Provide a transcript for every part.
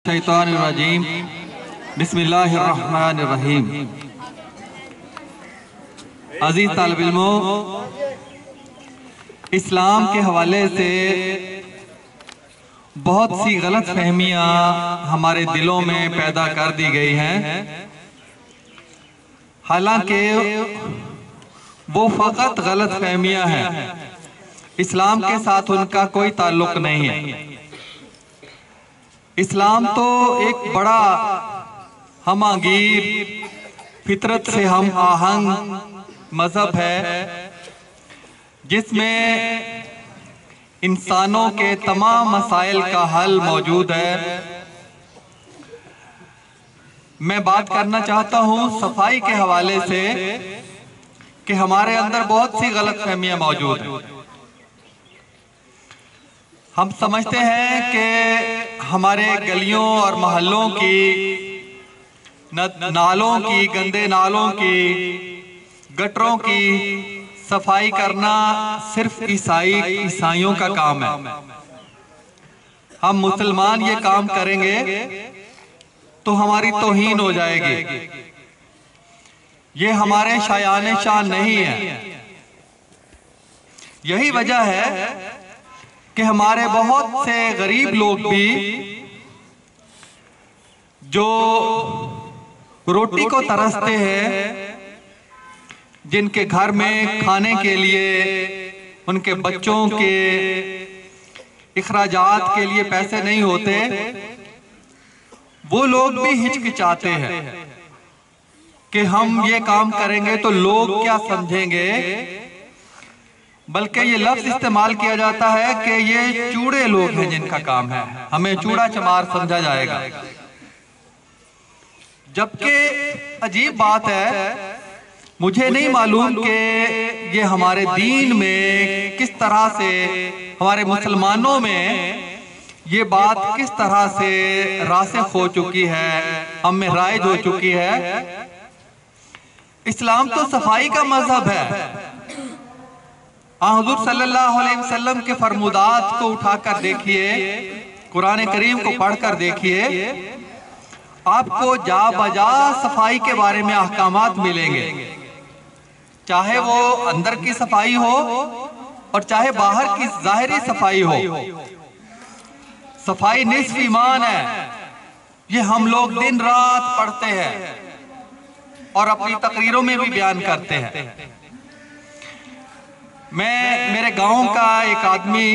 शैतान रजीम बिस्मिल्लाहिर रहमानिर रहीम। अजीज तालिब इल्मों, इस्लाम के हवाले से बहुत सी गलत फहमियाँ हमारे दिलों में पैदा कर दी गई हैं। हालांकि वो फकत गलत फहमियाँ हैं, इस्लाम के साथ उनका कोई ताल्लुक नहीं है। इस्लाम तो एक बड़ा हमआगीर, फितरत से हम आहंग मजहब है, जिसमें इंसानों के तमाम मसाइल का हल मौजूद है। मैं बात करना चाहता हूँ सफाई के हवाले से कि हमारे अंदर बहुत सी गलत फहमियाँ मौजूद हैं। हम समझते हैं कि हमारे गलियों और मोहल्लों की, नालों की, गंदे नालों की, गटरों की सफाई करना सिर्फ ईसाइयों का काम है। हम मुसलमान ये काम करेंगे तो हमारी तौहीन हो जाएगी। ये हमारे शायान शान नहीं है। यही वजह है कि हमारे बहुत से गरीब लोग भी जो रोटी को तरसते हैं, जिनके घर में खाने के लिए उनके बच्चों के इखराजात के लिए पैसे नहीं होते, वो लोग भी हिचकिचाते हैं कि हम ये काम करेंगे तो लोग क्या समझेंगे। बल्कि ये लफ्ज इस्तेमाल किया जाता है कि ये चूड़े लोग हैं जिनका काम है, हमें चूड़ा चमार समझा जाएगा। जबकि अजीब बात है, मुझे नहीं मालूम कि ये हमारे दीन में किस तरह से, हमारे मुसलमानों में ये बात किस तरह से रासिख हो चुकी है, हम में राइज हो चुकी है। इस्लाम तो सफाई का मजहब है। हुज़ूर सल्लल्लाहु अलैहि वसल्लम के फरमुदात को उठाकर देखिए, कुरान करीम को पढ़कर देखिए, आपको जा बजा सफाई के बारे में अहकामात मिलेंगे। चाहे वो अंदर की सफाई हो और चाहे बाहर की ज़ाहिरी सफाई हो। सफाई निस्फ ईमान है। ये हम लोग दिन रात पढ़ते हैं और अपनी तकरीरों में भी बयान करते हैं। मेरे गांव का एक आदमी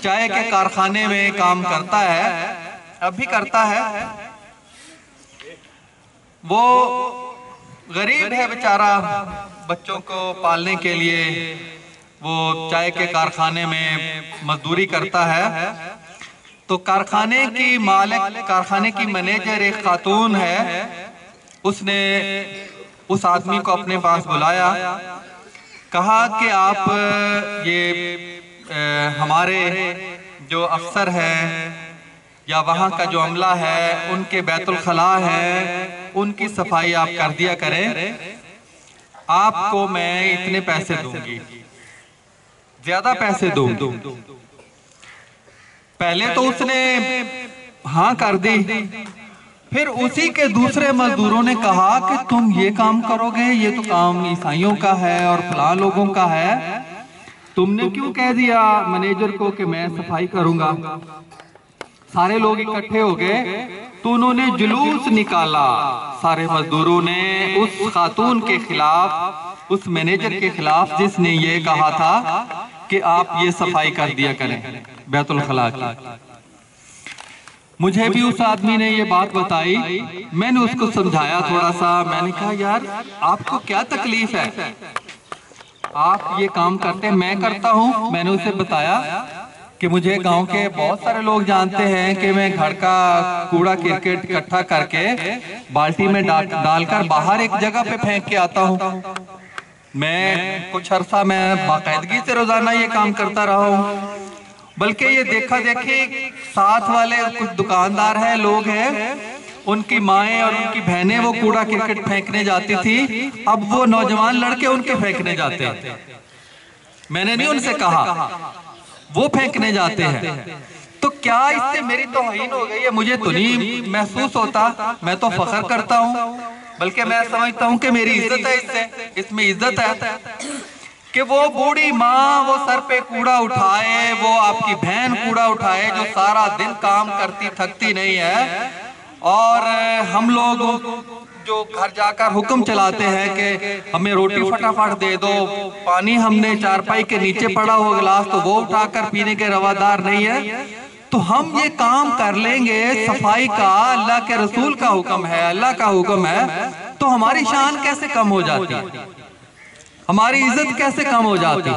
चाय के कारखाने में काम करता है, अभी करता है। वो गरीब है बेचारा, बच्चों को पालने के लिए वो चाय के कारखाने में मजदूरी करता है। तो कारखाने की मालिक, कारखाने की मैनेजर एक खातून है, उसने उस आदमी को अपने पास बुलाया, कहा कि आप ये हमारे जो अफसर हैं या वहाँ का जो अमला है, उनके बैतुल खला है, उनकी सफाई आप कर दिया करें। आपको मैं इतने पैसे दूंगी, ज्यादा पैसे दूं। पहले तो उसने हाँ कर दी, फिर उसी के दूसरे मजदूरों ने कहा कि तुम ये काम करोगे, ये तो काम ईसाइयों का है और फलां लोगों का है, तुमने क्यों कह दिया मैनेजर को कि मैं सफाई करूंगा। सारे लोग इकट्ठे हो गए तो उन्होंने जुलूस निकाला, सारे मजदूरों ने उस खातून के खिलाफ, उस मैनेजर के खिलाफ जिसने ये कहा था कि आप ये सफाई कर दिया करें बैतुल खला की। मुझे भी उस आदमी ने ये बात बताई, मैंने उसको समझाया थोड़ा सा। मैंने कहा यार आपको क्या तकलीफ है, आप ये काम करते हैं, मैं करता हूँ। मैंने उसे बताया कि मुझे गांव के बहुत सारे लोग जानते हैं कि मैं घर का कूड़ा क्रिकेट इकट्ठा करके बाल्टी में डालकर बाहर एक जगह पे फेंक के आता हूँ। मैं कुछ अरसा मैं बाकायदगी से रोजाना ये काम करता रहा हूँ। बल्कि ये देखा देखी साथ वाले कुछ दुकानदार हैं, लोग हैं, उनकी माएँ और उनकी बहनें वो कूड़ा क्रिकेट फेंकने जाती थी, अब वो नौजवान लड़के उनके फेंकने जाते हैं। मैंने नहीं उनसे कहा, वो फेंकने जाते हैं। تو کیا اس سے میری توہین ہو گئی ہے؟ مجھے تو نہیں محسوس ہوتا، میں تو فخر کرتا ہوں، بلکہ میں سمجھتا ہوں کہ میری عزت ہے، اس میں عزت ہے کہ وہ بوڑھی ماں وہ سر پہ کوڑا اٹھائے، وہ آپ کی بہن کوڑا اٹھائے جو سارا دن کام کرتی تھکتی نہیں ہے، اور ہم لوگ جو گھر جا کر حکم چلاتے ہیں کہ ہمیں روٹی فٹافٹ دے دو، پانی ہم نے چارپائی کے نیچے پڑا ہو گلاس تو وہ اٹھا کر پینے کے روادار نہیں ہے، تو ہم یہ کام کر لیں گے صفائی کا، اللہ کے رسول کا حکم ہے، اللہ کا حکم ہے، تو ہماری شان کیسے کم ہو جاتی، ہماری عزت کیسے کم ہو جاتی؟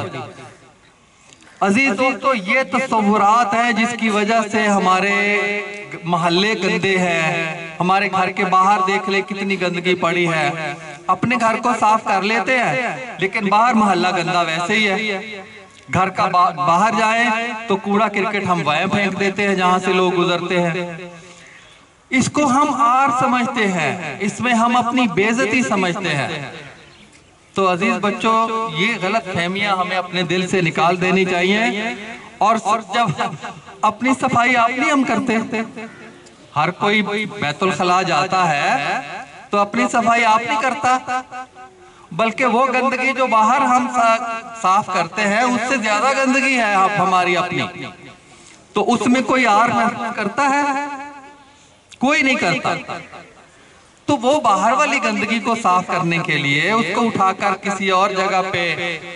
عزیز دوستو، یہ تصورات ہیں جس کی وجہ سے ہمارے محلے گندے ہیں، ہمارے گھر کے باہر دیکھ لے کتنی گندگی پڑی ہے، اپنے گھر کو صاف کر لیتے ہیں لیکن باہر محلہ گندہ ویسے ہی ہے، گھر کا باہر جائیں تو کوڑا کرکٹ ہم وہیں پھینک دیتے ہیں جہاں سے لوگ گزرتے ہیں، اس کو ہم عار سمجھتے ہیں، اس میں ہم اپنی بے عزتی سمجھتے ہیں۔ تو عزیز بچوں، یہ غلط فہمیاں ہمیں اپنے دل سے نکال دینی چاہیے، اور جب اپنی صفائی آپ نہیں ہم کرتے، ہر کوئی بیت الخلا جاتا ہے تو اپنی صفائی آپ نہیں کرتا، بلکہ وہ گندگی جو باہر ہم صاف کرتے ہیں اس سے زیادہ گندگی ہے ہماری اپنی، تو اس میں کوئی عار محسوس کرتا ہے؟ کوئی نہیں کرتا۔ تو وہ باہر والی گندگی کو صاف کرنے کے لیے، اس کو اٹھا کر کسی اور جگہ پہ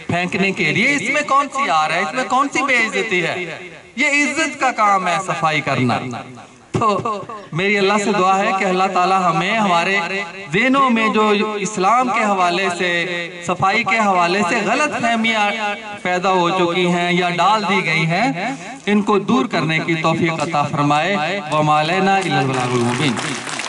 پھینکنے کے لیے، اس میں کون سی عار ہے، اس میں کون سی بے عزتی ہے؟ یہ عزت کا کام ہے صفائی کرنا۔ تو میری اللہ سے دعا ہے کہ اللہ تعالی ہمیں ہمارے ذہنوں میں جو اسلام کے حوالے سے، صفائی کے حوالے سے غلط فہمیاں پیدا ہو چکی ہیں یا ڈال دی گئی ہیں، ان کو دور کرنے کی توفیق عطا فرمائے۔ وَمَا عَلَيْنَا إِلَّا الْبَلَاغُ الْمُبِينُ۔